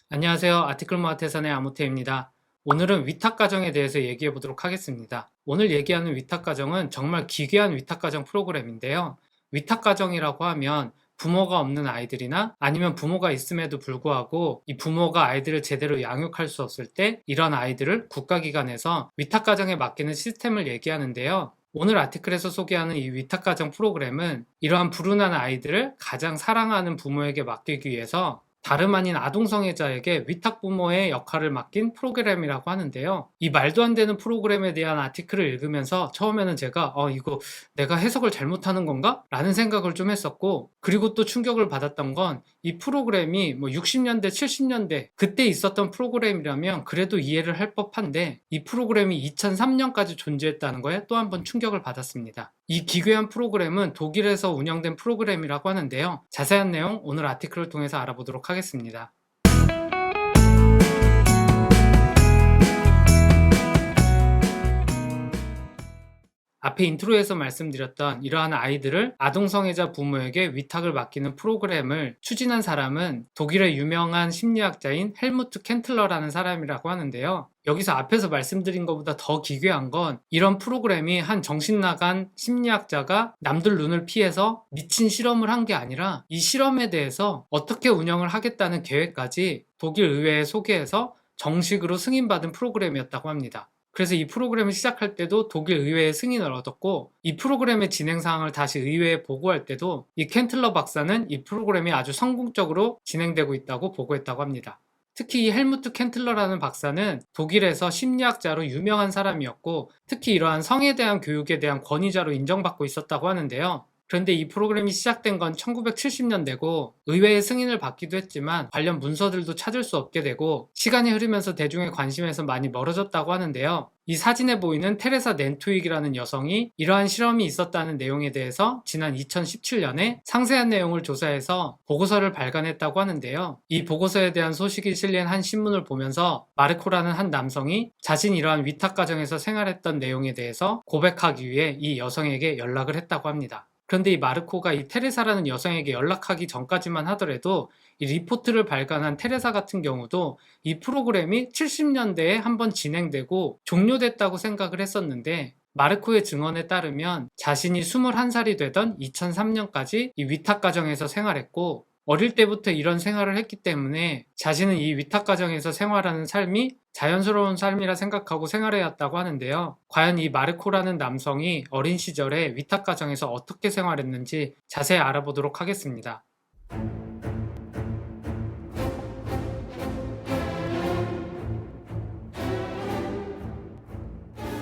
안녕하세요. 아티클마트에서의 아무태입니다. 오늘은 위탁가정에 대해서 얘기해 보도록 하겠습니다. 오늘 얘기하는 위탁가정은 정말 기괴한 위탁가정 프로그램인데요. 위탁가정이라고 하면 부모가 없는 아이들이나 아니면 부모가 있음에도 불구하고 이 부모가 아이들을 제대로 양육할 수 없을 때 이런 아이들을 국가기관에서 위탁가정에 맡기는 시스템을 얘기하는데요. 오늘 아티클에서 소개하는 이 위탁가정 프로그램은 이러한 불운한 아이들을 가장 사랑하는 부모에게 맡기기 위해서 다름 아닌 아동성애자에게 위탁부모의 역할을 맡긴 프로그램이라고 하는데요. 이 말도 안 되는 프로그램에 대한 아티클을 읽으면서 처음에는 제가 이거 내가 해석을 잘못하는 건가? 라는 생각을 좀 했었고, 그리고 또 충격을 받았던 건 이 프로그램이 뭐 60년대, 70년대 그때 있었던 프로그램이라면 그래도 이해를 할 법한데 이 프로그램이 2003년까지 존재했다는 거에 또 한 번 충격을 받았습니다. 이 기괴한 프로그램은 독일에서 운영된 프로그램이라고 하는데요. 자세한 내용 오늘 아티클을 통해서 알아보도록 하겠습니다. 앞에 인트로에서 말씀드렸던 이러한 아이들을 아동성애자 부모에게 위탁을 맡기는 프로그램을 추진한 사람은 독일의 유명한 심리학자인 헬무트 켄틀러라는 사람이라고 하는데요. 여기서 앞에서 말씀드린 것보다 더 기괴한 건 이런 프로그램이 한 정신나간 심리학자가 남들 눈을 피해서 미친 실험을 한 게 아니라 이 실험에 대해서 어떻게 운영을 하겠다는 계획까지 독일 의회에 소개해서 정식으로 승인받은 프로그램이었다고 합니다. 그래서 이 프로그램을 시작할 때도 독일 의회의 승인을 얻었고, 이 프로그램의 진행 사항을 다시 의회에 보고할 때도 이 켄틀러 박사는 이 프로그램이 아주 성공적으로 진행되고 있다고 보고했다고 합니다. 특히 이 헬무트 켄틀러라는 박사는 독일에서 심리학자로 유명한 사람이었고, 특히 이러한 성에 대한 교육에 대한 권위자로 인정받고 있었다고 하는데요. 그런데 이 프로그램이 시작된 건 1970년대고 의회의 승인을 받기도 했지만 관련 문서들도 찾을 수 없게 되고 시간이 흐르면서 대중의 관심에서 많이 멀어졌다고 하는데요. 이 사진에 보이는 테레사 넨투익이라는 여성이 이러한 실험이 있었다는 내용에 대해서 지난 2017년에 상세한 내용을 조사해서 보고서를 발간했다고 하는데요. 이 보고서에 대한 소식이 실린 한 신문을 보면서 마르코라는 한 남성이 자신이 이러한 위탁가정에서 생활했던 내용에 대해서 고백하기 위해 이 여성에게 연락을 했다고 합니다. 그런데 이 마르코가 이 테레사라는 여성에게 연락하기 전까지만 하더라도 이 리포트를 발간한 테레사 같은 경우도 이 프로그램이 70년대에 한번 진행되고 종료됐다고 생각을 했었는데, 마르코의 증언에 따르면 자신이 21살이 되던 2003년까지 이 위탁가정에서 생활했고, 어릴 때부터 이런 생활을 했기 때문에 자신은 이 위탁가정에서 생활하는 삶이 자연스러운 삶이라 생각하고 생활해왔다고 하는데요. 과연 이 마르코라는 남성이 어린 시절에 위탁가정에서 어떻게 생활했는지 자세히 알아보도록 하겠습니다.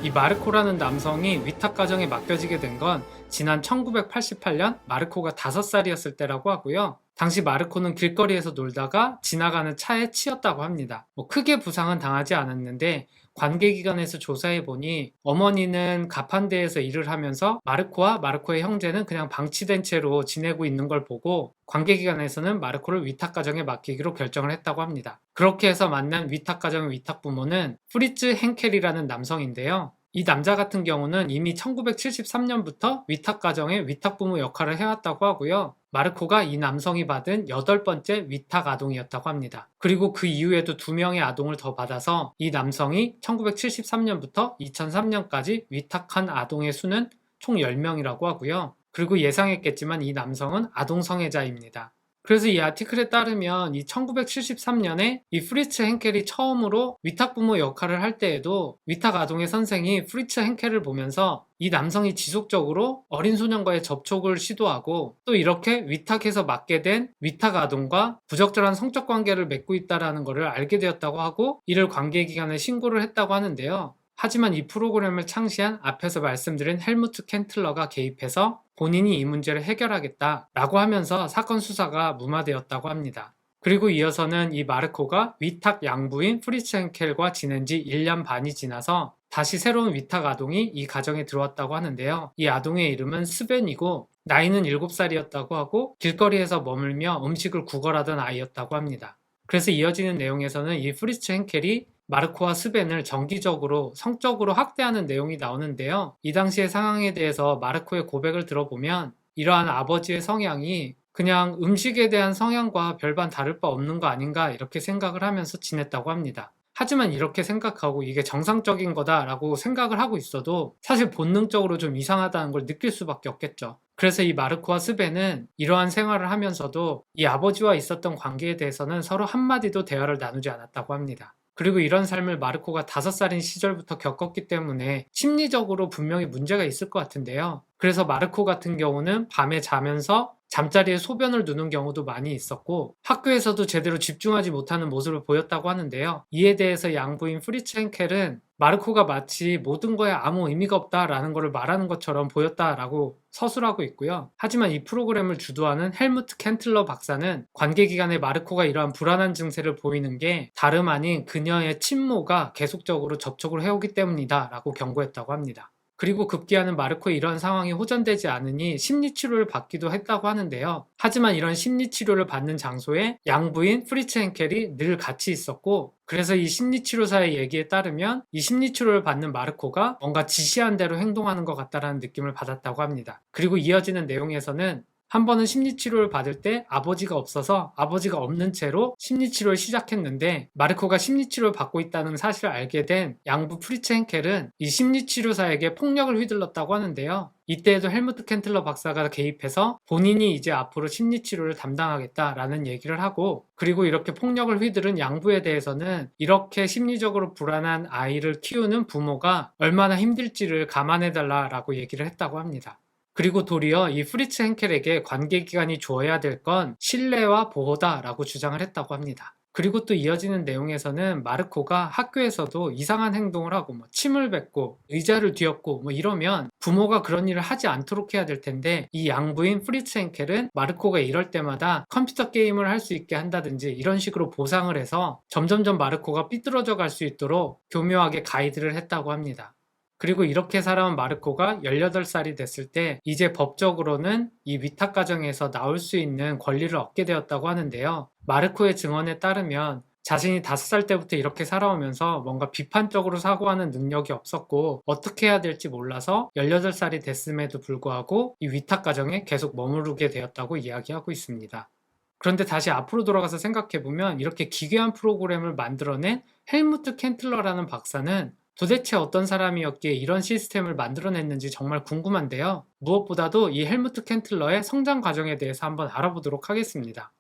이 마르코라는 남성이 위탁가정에 맡겨지게 된 건 지난 1988년 마르코가 5살이었을 때라고 하고요. 당시 마르코는 길거리에서 놀다가 지나가는 차에 치였다고 합니다. 크게 부상은 당하지 않았는데 관계기관에서 조사해보니 어머니는 가판대에서 일을 하면서 마르코와 마르코의 형제는 그냥 방치된 채로 지내고 있는 걸 보고 관계기관에서는 마르코를 위탁가정에 맡기기로 결정을 했다고 합니다. 그렇게 해서 만난 위탁가정의 위탁부모는 프리츠 henkel이라는 남성인데요. 이 남자 같은 경우는 이미 1973년부터 위탁가정의 위탁부모 역할을 해왔다고 하고요. 마르코가 이 남성이 받은 8번째 위탁 아동이었다고 합니다. 그리고 그 이후에도 2명의 아동을 더 받아서 이 남성이 1973년부터 2003년까지 위탁한 아동의 수는 총 10명이라고 하고요. 그리고 예상했겠지만 이 남성은 아동성애자입니다. 그래서 이 아티클에 따르면 이 1973년에 이 프리츠 henkel이 처음으로 위탁부모 역할을 할 때에도 위탁 아동의 선생이 프리츠 henkel을 보면서 이 남성이 지속적으로 어린 소년과의 접촉을 시도하고 또 이렇게 위탁해서 맡게 된 위탁 아동과 부적절한 성적 관계를 맺고 있다는 것을 알게 되었다고 하고 이를 관계기관에 신고를 했다고 하는데요. 하지만 이 프로그램을 창시한 앞에서 말씀드린 헬무트 켄틀러가 개입해서 본인이 이 문제를 해결하겠다라고 하면서 사건 수사가 무마되었다고 합니다. 그리고 이어서는 이 마르코가 위탁 양부인 프리츠 henkel과 지낸 지 1년 반이 지나서 다시 새로운 위탁 아동이 이 가정에 들어왔다고 하는데요. 이 아동의 이름은 스벤이고 나이는 7살이었다고 하고 길거리에서 머물며 음식을 구걸하던 아이였다고 합니다. 그래서 이어지는 내용에서는 이 프리츠 henkel이 마르코와 스벤을 정기적으로 성적으로 학대하는 내용이 나오는데요. 이 당시의 상황에 대해서 마르코의 고백을 들어보면 이러한 아버지의 성향이 그냥 음식에 대한 성향과 별반 다를 바 없는 거 아닌가 이렇게 생각을 하면서 지냈다고 합니다. 하지만 이렇게 생각하고 이게 정상적인 거다라고 생각을 하고 있어도 사실 본능적으로 좀 이상하다는 걸 느낄 수밖에 없겠죠. 그래서 이 마르코와 스벤은 이러한 생활을 하면서도 이 아버지와 있었던 관계에 대해서는 서로 한마디도 대화를 나누지 않았다고 합니다. 그리고 이런 삶을 마르코가 5살인 시절부터 겪었기 때문에 심리적으로 분명히 문제가 있을 것 같은데요. 그래서 마르코 같은 경우는 밤에 자면서 잠자리에 소변을 누는 경우도 많이 있었고 학교에서도 제대로 집중하지 못하는 모습을 보였다고 하는데요. 이에 대해서 양부인 프리츠 hen켈은 마르코가 마치 모든 거에 아무 의미가 없다라는 것을 말하는 것처럼 보였다라고 서술하고 있고요. 하지만 이 프로그램을 주도하는 헬무트 켄틀러 박사는 관계 기간에 마르코가 이러한 불안한 증세를 보이는 게 다름 아닌 그녀의 친모가 계속적으로 접촉을 해오기 때문이다 라고 경고했다고 합니다. 그리고 급기야는 마르코의 이런 상황이 호전되지 않으니 심리치료를 받기도 했다고 하는데요. 하지만 이런 심리치료를 받는 장소에 양부인 프리츠 henkel이 늘 같이 있었고 그래서 이 심리치료사의 얘기에 따르면 이 심리치료를 받는 마르코가 뭔가 지시한 대로 행동하는 것 같다라는 느낌을 받았다고 합니다. 그리고 이어지는 내용에서는 한 번은 심리치료를 받을 때 아버지가 없어서 아버지가 없는 채로 심리치료를 시작했는데 마르코가 심리치료를 받고 있다는 사실을 알게 된 양부 프리츠 henkel은 이 심리치료사에게 폭력을 휘둘렀다고 하는데요. 이때에도 헬무트 켄틀러 박사가 개입해서 본인이 이제 앞으로 심리치료를 담당하겠다라는 얘기를 하고 그리고 이렇게 폭력을 휘두른 양부에 대해서는 이렇게 심리적으로 불안한 아이를 키우는 부모가 얼마나 힘들지를 감안해달라라고 얘기를 했다고 합니다. 그리고 도리어 이 프리츠 henkel에게 관계기간이 주어야 될 건 신뢰와 보호다라고 주장을 했다고 합니다. 그리고 또 이어지는 내용에서는 마르코가 학교에서도 이상한 행동을 하고 침을 뱉고 의자를 뒤엎고 이러면 부모가 그런 일을 하지 않도록 해야 될 텐데 이 양부인 프리츠 henkel은 마르코가 이럴 때마다 컴퓨터 게임을 할 수 있게 한다든지 이런 식으로 보상을 해서 점점점 마르코가 삐뚤어져 갈 수 있도록 교묘하게 가이드를 했다고 합니다. 그리고 이렇게 살아온 마르코가 18살이 됐을 때 이제 법적으로는 이 위탁 가정에서 나올 수 있는 권리를 얻게 되었다고 하는데요. 마르코의 증언에 따르면 자신이 5살 때부터 이렇게 살아오면서 뭔가 비판적으로 사고하는 능력이 없었고 어떻게 해야 될지 몰라서 18살이 됐음에도 불구하고 이 위탁 가정에 계속 머무르게 되었다고 이야기하고 있습니다. 그런데 다시 앞으로 돌아가서 생각해보면 이렇게 기괴한 프로그램을 만들어낸 헬무트 켄틀러라는 박사는 도대체 어떤 사람이었기에 이런 시스템을 만들어냈는지 정말 궁금한데요. 무엇보다도 이 헬무트 켄틀러의 성장 과정에 대해서 한번 알아보도록 하겠습니다.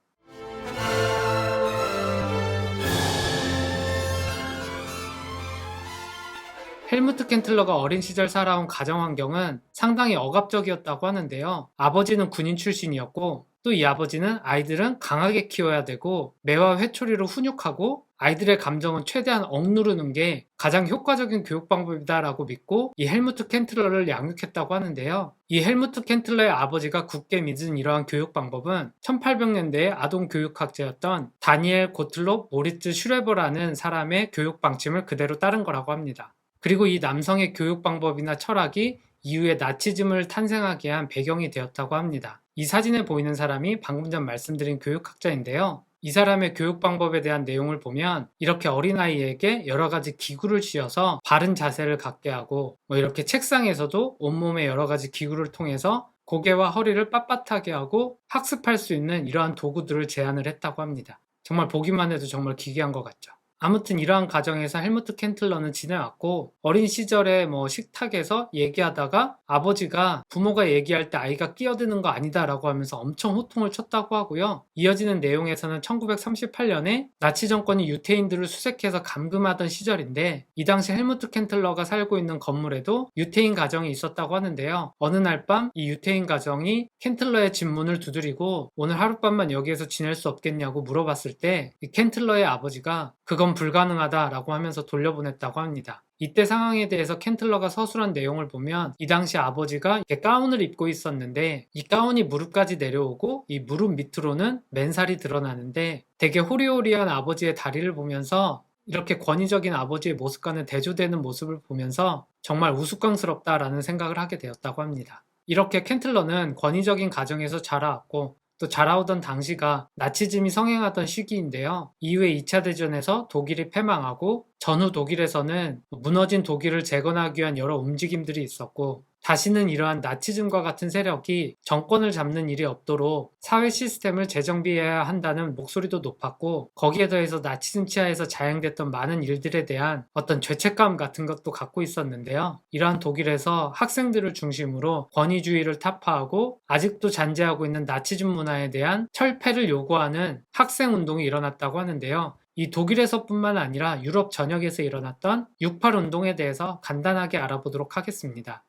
헬무트 켄틀러가 어린 시절 살아온 가정 환경은 상당히 억압적이었다고 하는데요. 아버지는 군인 출신이었고 또 이 아버지는 아이들은 강하게 키워야 되고 매와 회초리로 훈육하고 아이들의 감정은 최대한 억누르는 게 가장 효과적인 교육 방법이다라고 믿고 이 헬무트 켄틀러를 양육했다고 하는데요. 이 헬무트 켄틀러의 아버지가 굳게 믿은 이러한 교육 방법은 1800년대의 아동 교육학자였던 다니엘 고틀롭 모리츠 슈레버라는 사람의 교육 방침을 그대로 따른 거라고 합니다. 그리고 이 남성의 교육 방법이나 철학이 이후에 나치즘을 탄생하게 한 배경이 되었다고 합니다. 이 사진에 보이는 사람이 방금 전 말씀드린 교육학자인데요. 이 사람의 교육 방법에 대한 내용을 보면 이렇게 어린아이에게 여러 가지 기구를 씌워서 바른 자세를 갖게 하고 이렇게 책상에서도 온몸에 여러 가지 기구를 통해서 고개와 허리를 빳빳하게 하고 학습할 수 있는 이러한 도구들을 제안을 했다고 합니다. 정말 보기만 해도 정말 기괴한 것 같죠. 아무튼 이러한 과정에서 헬무트 켄틀러는 지내왔고 어린 시절에 식탁에서 얘기하다가 아버지가 부모가 얘기할 때 아이가 끼어드는 거 아니다라고 하면서 엄청 호통을 쳤다고 하고요. 이어지는 내용에서는 1938년에 나치 정권이 유태인들을 수색해서 감금하던 시절인데 이 당시 헬무트 켄틀러가 살고 있는 건물에도 유태인 가정이 있었다고 하는데요. 어느 날 밤 이 유태인 가정이 켄틀러의 집 문을 두드리고 오늘 하룻밤만 여기에서 지낼 수 없겠냐고 물어봤을 때 이 켄틀러의 아버지가 그건 불가능하다라고 하면서 돌려보냈다고 합니다. 이때 상황에 대해서 켄틀러가 서술한 내용을 보면 이 당시 아버지가 이렇게 가운을 입고 있었는데 이 가운이 무릎까지 내려오고 이 무릎 밑으로는 맨살이 드러나는데 되게 호리호리한 아버지의 다리를 보면서 이렇게 권위적인 아버지의 모습과는 대조되는 모습을 보면서 정말 우스꽝스럽다라는 생각을 하게 되었다고 합니다. 이렇게 켄틀러는 권위적인 가정에서 자라왔고 또 자라오던 당시가 나치즘이 성행하던 시기인데요. 이후에 2차 대전에서 독일이 패망하고 전후 독일에서는 무너진 독일을 재건하기 위한 여러 움직임들이 있었고 다시는 이러한 나치즘과 같은 세력이 정권을 잡는 일이 없도록 사회 시스템을 재정비해야 한다는 목소리도 높았고, 거기에 더해서 나치즘 치하에서 자행됐던 많은 일들에 대한 어떤 죄책감 같은 것도 갖고 있었는데요. 이러한 독일에서 학생들을 중심으로 권위주의를 타파하고 아직도 잔재하고 있는 나치즘 문화에 대한 철폐를 요구하는 학생운동이 일어났다고 하는데요. 이 독일에서뿐만 아니라 유럽 전역에서 일어났던 68 운동에 대해서 간단하게 알아보도록 하겠습니다.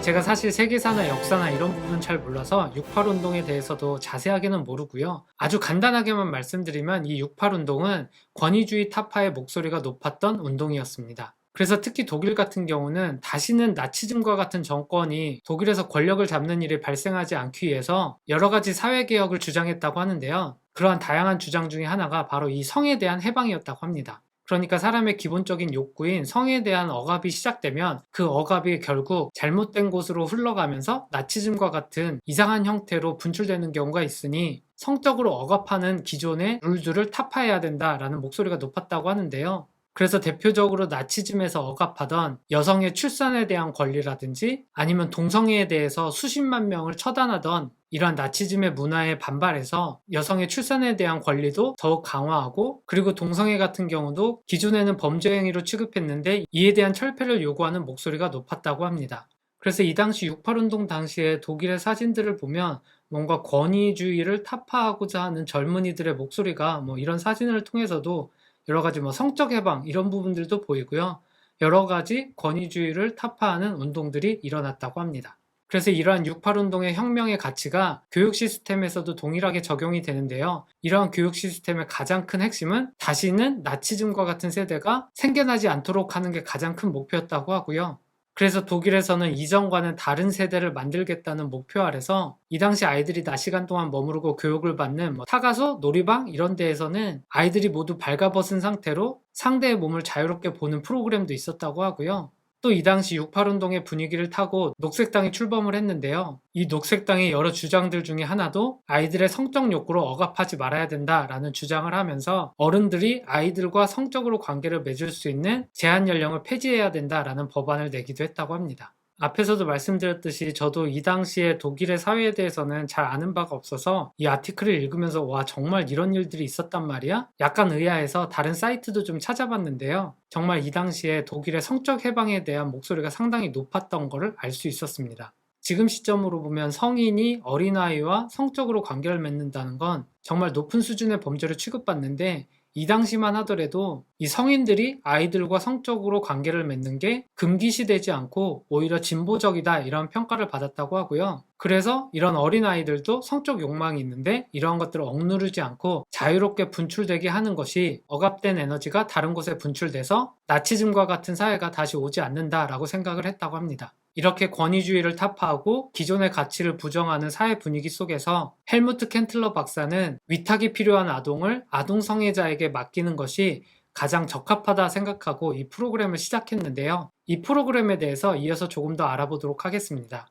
제가 사실 세계사나 역사나 이런 부분 잘 몰라서 68 운동에 대해서도 자세하게는 모르고요. 아주 간단하게만 말씀드리면 이 68 운동은 권위주의 타파의 목소리가 높았던 운동이었습니다. 그래서 특히 독일 같은 경우는 다시는 나치즘과 같은 정권이 독일에서 권력을 잡는 일이 발생하지 않기 위해서 여러 가지 사회개혁을 주장했다고 하는데요. 그러한 다양한 주장 중에 하나가 바로 이 성에 대한 해방이었다고 합니다. 그러니까 사람의 기본적인 욕구인 성에 대한 억압이 시작되면 그 억압이 결국 잘못된 곳으로 흘러가면서 나치즘과 같은 이상한 형태로 분출되는 경우가 있으니 성적으로 억압하는 기존의 룰들을 타파해야 된다라는 목소리가 높았다고 하는데요. 그래서 대표적으로 나치즘에서 억압하던 여성의 출산에 대한 권리라든지 아니면 동성애에 대해서 수십만 명을 처단하던 이러한 나치즘의 문화에 반발해서 여성의 출산에 대한 권리도 더욱 강화하고, 그리고 동성애 같은 경우도 기존에는 범죄 행위로 취급했는데 이에 대한 철폐를 요구하는 목소리가 높았다고 합니다. 그래서 이 당시 68운동 당시에 독일의 사진들을 보면 뭔가 권위주의를 타파하고자 하는 젊은이들의 목소리가 이런 사진을 통해서도 여러 가지 성적 해방 이런 부분들도 보이고요. 여러 가지 권위주의를 타파하는 운동들이 일어났다고 합니다. 그래서 이러한 68 운동의 혁명의 가치가 교육 시스템에서도 동일하게 적용이 되는데요. 이러한 교육 시스템의 가장 큰 핵심은 다시는 나치즘과 같은 세대가 생겨나지 않도록 하는 게 가장 큰 목표였다고 하고요. 그래서 독일에서는 이전과는 다른 세대를 만들겠다는 목표 아래서 이 당시 아이들이 낮 시간 동안 머무르고 교육을 받는 타가소, 놀이방 이런 데에서는 아이들이 모두 발가벗은 상태로 상대의 몸을 자유롭게 보는 프로그램도 있었다고 하고요. 또 이 당시 68 운동의 분위기를 타고 녹색당이 출범을 했는데요. 이 녹색당의 여러 주장들 중에 하나도 아이들의 성적 욕구로 억압하지 말아야 된다라는 주장을 하면서 어른들이 아이들과 성적으로 관계를 맺을 수 있는 제한 연령을 폐지해야 된다라는 법안을 내기도 했다고 합니다. 앞에서도 말씀드렸듯이 저도 이 당시에 독일의 사회에 대해서는 잘 아는 바가 없어서 이 아티클을 읽으면서 와, 정말 이런 일들이 있었단 말이야? 약간 의아해서 다른 사이트도 좀 찾아봤는데요. 정말 이 당시에 독일의 성적 해방에 대한 목소리가 상당히 높았던 것을 알 수 있었습니다. 지금 시점으로 보면 성인이 어린아이와 성적으로 관계를 맺는다는 건 정말 높은 수준의 범죄를 취급받는데, 이 당시만 하더라도 이 성인들이 아이들과 성적으로 관계를 맺는 게 금기시되지 않고 오히려 진보적이다 이런 평가를 받았다고 하고요. 그래서 이런 어린아이들도 성적 욕망이 있는데 이런 것들을 억누르지 않고 자유롭게 분출되게 하는 것이 억압된 에너지가 다른 곳에 분출돼서 나치즘과 같은 사회가 다시 오지 않는다라고 생각을 했다고 합니다. 이렇게 권위주의를 타파하고 기존의 가치를 부정하는 사회 분위기 속에서 헬무트 켄틀러 박사는 위탁이 필요한 아동을 아동 성애자에게 맡기는 것이 가장 적합하다 생각하고 이 프로그램을 시작했는데요. 이 프로그램에 대해서 이어서 조금 더 알아보도록 하겠습니다.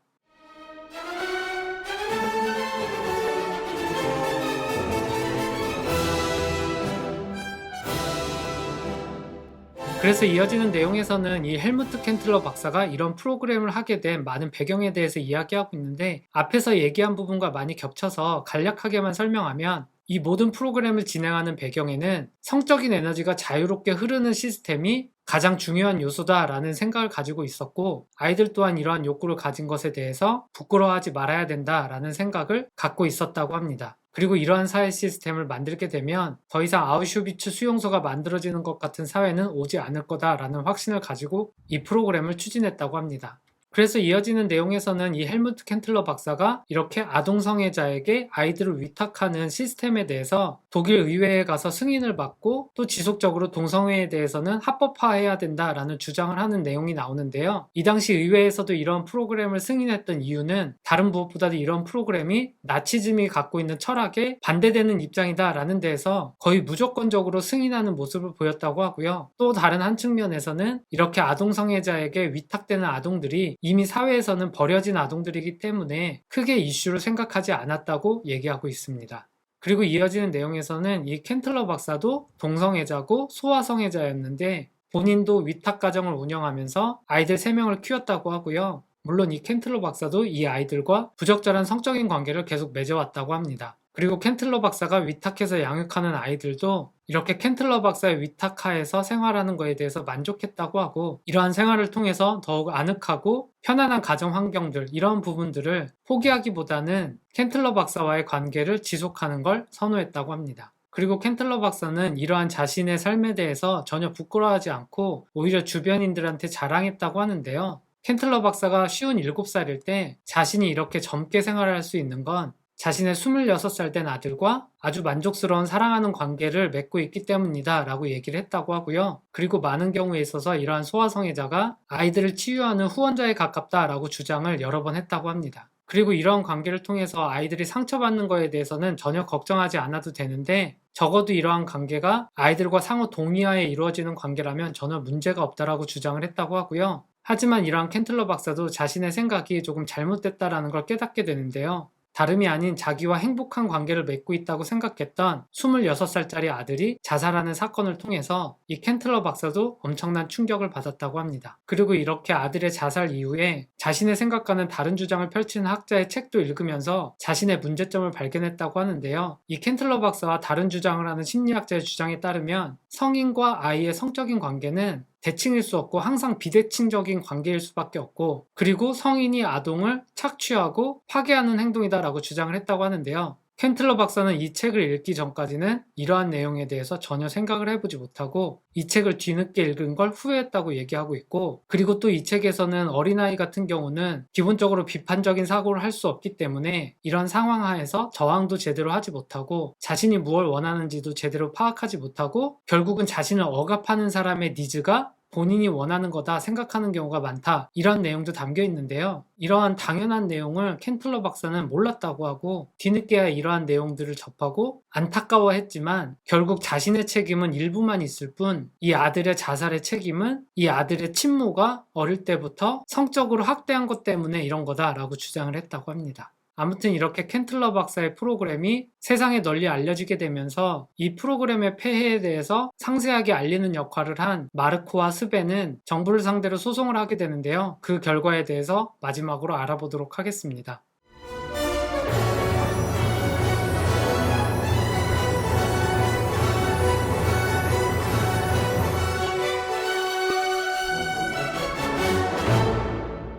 그래서 이어지는 내용에서는 이 헬무트 켄틀러 박사가 이런 프로그램을 하게 된 많은 배경에 대해서 이야기하고 있는데, 앞에서 얘기한 부분과 많이 겹쳐서 간략하게만 설명하면 이 모든 프로그램을 진행하는 배경에는 성적인 에너지가 자유롭게 흐르는 시스템이 가장 중요한 요소다라는 생각을 가지고 있었고, 아이들 또한 이러한 욕구를 가진 것에 대해서 부끄러워하지 말아야 된다라는 생각을 갖고 있었다고 합니다. 그리고 이러한 사회 시스템을 만들게 되면 더 이상 아우슈비츠 수용소가 만들어지는 것 같은 사회는 오지 않을 거다라는 확신을 가지고 이 프로그램을 추진했다고 합니다. 그래서 이어지는 내용에서는 이 헬무트 켄틀러 박사가 이렇게 아동 성애자에게 아이들을 위탁하는 시스템에 대해서 독일 의회에 가서 승인을 받고 또 지속적으로 동성애에 대해서는 합법화해야 된다라는 주장을 하는 내용이 나오는데요. 이 당시 의회에서도 이런 프로그램을 승인했던 이유는 다른 무엇보다도 이런 프로그램이 나치즘이 갖고 있는 철학에 반대되는 입장이다라는 데에서 거의 무조건적으로 승인하는 모습을 보였다고 하고요. 또 다른 한 측면에서는 이렇게 아동 성애자에게 위탁되는 아동들이 이미 사회에서는 버려진 아동들이기 때문에 크게 이슈를 생각하지 않았다고 얘기하고 있습니다. 그리고 이어지는 내용에서는 이 켄틀러 박사도 동성애자고 소아성애자였는데 본인도 위탁 가정을 운영하면서 아이들 3명을 키웠다고 하고요. 물론 이 켄틀러 박사도 이 아이들과 부적절한 성적인 관계를 계속 맺어왔다고 합니다. 그리고 켄틀러 박사가 위탁해서 양육하는 아이들도 이렇게 켄틀러 박사의 위탁하에서 생활하는 것에 대해서 만족했다고 하고, 이러한 생활을 통해서 더욱 아늑하고 편안한 가정 환경들, 이런 부분들을 포기하기보다는 켄틀러 박사와의 관계를 지속하는 걸 선호했다고 합니다. 그리고 켄틀러 박사는 이러한 자신의 삶에 대해서 전혀 부끄러워하지 않고 오히려 주변인들한테 자랑했다고 하는데요. 켄틀러 박사가 57살일 때 자신이 이렇게 젊게 생활할 수 있는 건 자신의 26살 된 아들과 아주 만족스러운 사랑하는 관계를 맺고 있기 때문이다 라고 얘기를 했다고 하고요. 그리고 많은 경우에 있어서 이러한 소아성애자가 아이들을 치유하는 후원자에 가깝다 라고 주장을 여러 번 했다고 합니다. 그리고 이러한 관계를 통해서 아이들이 상처받는 거에 대해서는 전혀 걱정하지 않아도 되는데, 적어도 이러한 관계가 아이들과 상호 동의하에 이루어지는 관계라면 전혀 문제가 없다라고 주장을 했다고 하고요. 하지만 이러한 켄틀러 박사도 자신의 생각이 조금 잘못됐다라는 걸 깨닫게 되는데요. 다름이 아닌 자기와 행복한 관계를 맺고 있다고 생각했던 26살짜리 아들이 자살하는 사건을 통해서 이 켄틀러 박사도 엄청난 충격을 받았다고 합니다. 그리고 이렇게 아들의 자살 이후에 자신의 생각과는 다른 주장을 펼치는 학자의 책도 읽으면서 자신의 문제점을 발견했다고 하는데요. 이 켄틀러 박사와 다른 주장을 하는 심리학자의 주장에 따르면 성인과 아이의 성적인 관계는 대칭일 수 없고 항상 비대칭적인 관계일 수밖에 없고, 그리고 성인이 아동을 착취하고 파괴하는 행동이다라고 주장을 했다고 하는데요. 켄틀러 박사는 이 책을 읽기 전까지는 이러한 내용에 대해서 전혀 생각을 해보지 못하고 이 책을 뒤늦게 읽은 걸 후회했다고 얘기하고 있고, 그리고 또 이 책에서는 어린아이 같은 경우는 기본적으로 비판적인 사고를 할 수 없기 때문에 이런 상황 하에서 저항도 제대로 하지 못하고 자신이 무엇을 원하는지도 제대로 파악하지 못하고 결국은 자신을 억압하는 사람의 니즈가 본인이 원하는 거다 생각하는 경우가 많다, 이런 내용도 담겨 있는데요. 이러한 당연한 내용을 켄틀러 박사는 몰랐다고 하고 뒤늦게야 이러한 내용들을 접하고 안타까워했지만 결국 자신의 책임은 일부만 있을 뿐 이 아들의 자살의 책임은 이 아들의 친모가 어릴 때부터 성적으로 학대한 것 때문에 이런 거다라고 주장을 했다고 합니다. 아무튼 이렇게 켄틀러 박사의 프로그램이 세상에 널리 알려지게 되면서 이 프로그램의 폐해에 대해서 상세하게 알리는 역할을 한 마르코와 스벤은 정부를 상대로 소송을 하게 되는데요. 그 결과에 대해서 마지막으로 알아보도록 하겠습니다.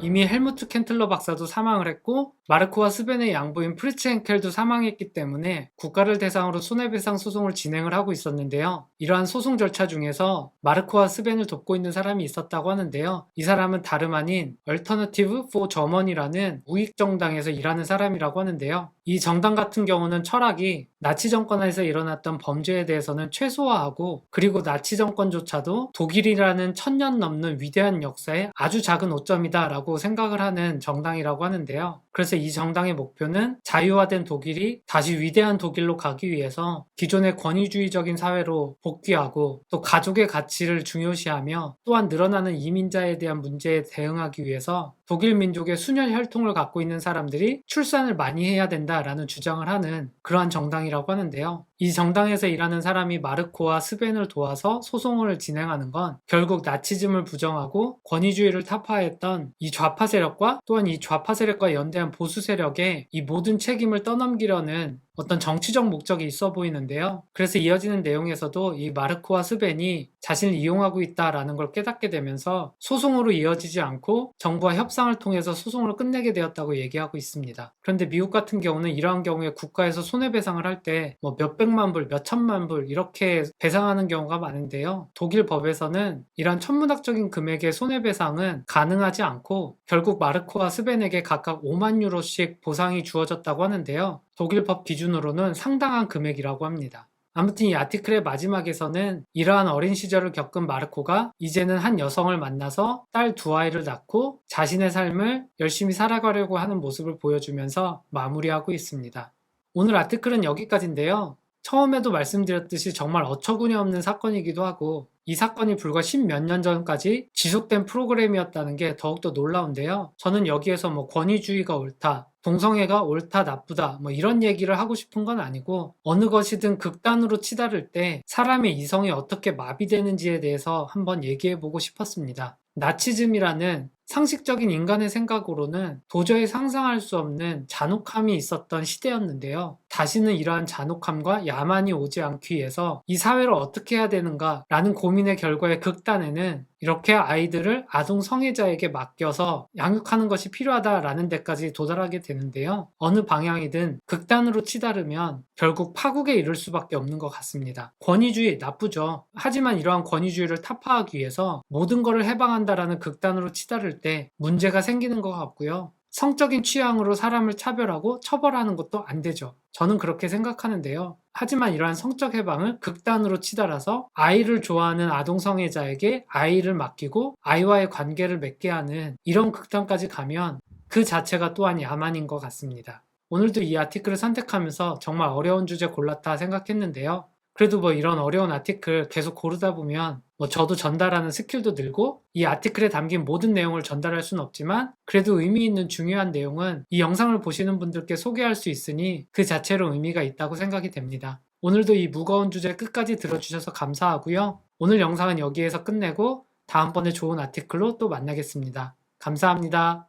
이미 헬무트 켄틀러 박사도 사망을 했고 마르코와 스벤의 양부인 프리츠 헨켈도 사망했기 때문에 국가를 대상으로 손해배상 소송을 진행을 하고 있었는데요. 이러한 소송 절차 중에서 마르코와 스벤을 돕고 있는 사람이 있었다고 하는데요. 이 사람은 다름 아닌 Alternative for Germany라는 우익정당에서 일하는 사람이라고 하는데요. 이 정당 같은 경우는 철학이 나치 정권에서 일어났던 범죄에 대해서는 최소화하고, 그리고 나치 정권조차도 독일이라는 1000년 넘는 위대한 역사의 아주 작은 오점이다 라고 생각을 하는 정당이라고 하는데요. 그래서 이 정당의 목표는 자유화된 독일이 다시 위대한 독일로 가기 위해서 기존의 권위주의적인 사회로 복귀하고, 또 가족의 가치를 중요시하며 또한 늘어나는 이민자에 대한 문제에 대응하기 위해서 독일 민족의 순혈 혈통을 갖고 있는 사람들이 출산을 많이 해야 된다라는 주장을 하는 그러한 정당이라고 하는데요. 이 정당에서 일하는 사람이 마르코와 스벤을 도와서 소송을 진행하는 건 결국 나치즘을 부정하고 권위주의를 타파했던 이 좌파 세력과 또한 이 좌파 세력과 연대한 보수 세력의 이 모든 책임을 떠넘기려는 어떤 정치적 목적이 있어 보이는데요. 그래서 이어지는 내용에서도 이 마르코와 스벤이 자신을 이용하고 있다라는 걸 깨닫게 되면서 소송으로 이어지지 않고 정부와 협상을 통해서 소송을 끝내게 되었다고 얘기하고 있습니다. 그런데 미국 같은 경우는 이러한 경우에 국가에서 손해배상을 할 때 뭐 몇백만 불, 몇천만 불 이렇게 배상하는 경우가 많은데요. 독일 법에서는 이러한 천문학적인 금액의 손해배상은 가능하지 않고 결국 마르코와 스벤에게 각각 5만 유로씩 보상이 주어졌다고 하는데요. 독일 법 기준으로는 상당한 금액이라고 합니다. 아무튼 이 아티클의 마지막에서는 이러한 어린 시절을 겪은 마르코가 이제는 한 여성을 만나서 딸 2아이를 낳고 자신의 삶을 열심히 살아가려고 하는 모습을 보여주면서 마무리하고 있습니다. 오늘 아티클은 여기까지인데요. 처음에도 말씀드렸듯이 정말 어처구니 없는 사건이기도 하고 이 사건이 불과 10몇 년 전까지 지속된 프로그램이었다는 게 더욱더 놀라운데요. 저는 여기에서 뭐 권위주의가 옳다, 동성애가 옳다, 나쁘다, 뭐 이런 얘기를 하고 싶은 건 아니고 어느 것이든 극단으로 치달을 때 사람의 이성이 어떻게 마비되는지에 대해서 한번 얘기해 보고 싶었습니다. 나치즘이라는 상식적인 인간의 생각으로는 도저히 상상할 수 없는 잔혹함이 있었던 시대였는데요. 다시는 이러한 잔혹함과 야만이 오지 않기 위해서 이 사회를 어떻게 해야 되는가라는 고민의 결과의 극단에는 이렇게 아이들을 아동 성애자에게 맡겨서 양육하는 것이 필요하다라는 데까지 도달하게 되는데요. 어느 방향이든 극단으로 치달으면 결국 파국에 이를 수밖에 없는 것 같습니다. 권위주의 나쁘죠. 하지만 이러한 권위주의를 타파하기 위해서 모든 것을 해방한다라는 극단으로 치달을 때 문제가 생기는 것 같고요. 성적인 취향으로 사람을 차별하고 처벌하는 것도 안 되죠. 저는 그렇게 생각하는데요. 하지만 이러한 성적 해방을 극단으로 치달아서 아이를 좋아하는 아동 성애자에게 아이를 맡기고 아이와의 관계를 맺게 하는 이런 극단까지 가면 그 자체가 또한 야만인 것 같습니다. 오늘도 이 아티클을 선택하면서 정말 어려운 주제 골랐다 생각했는데요. 그래도 뭐 이런 어려운 아티클 계속 고르다 보면 뭐 저도 전달하는 스킬도 늘고 이 아티클에 담긴 모든 내용을 전달할 수는 없지만 그래도 의미 있는 중요한 내용은 이 영상을 보시는 분들께 소개할 수 있으니 그 자체로 의미가 있다고 생각이 됩니다. 오늘도 이 무거운 주제 끝까지 들어주셔서 감사하고요. 오늘 영상은 여기에서 끝내고 다음번에 좋은 아티클로 또 만나겠습니다. 감사합니다.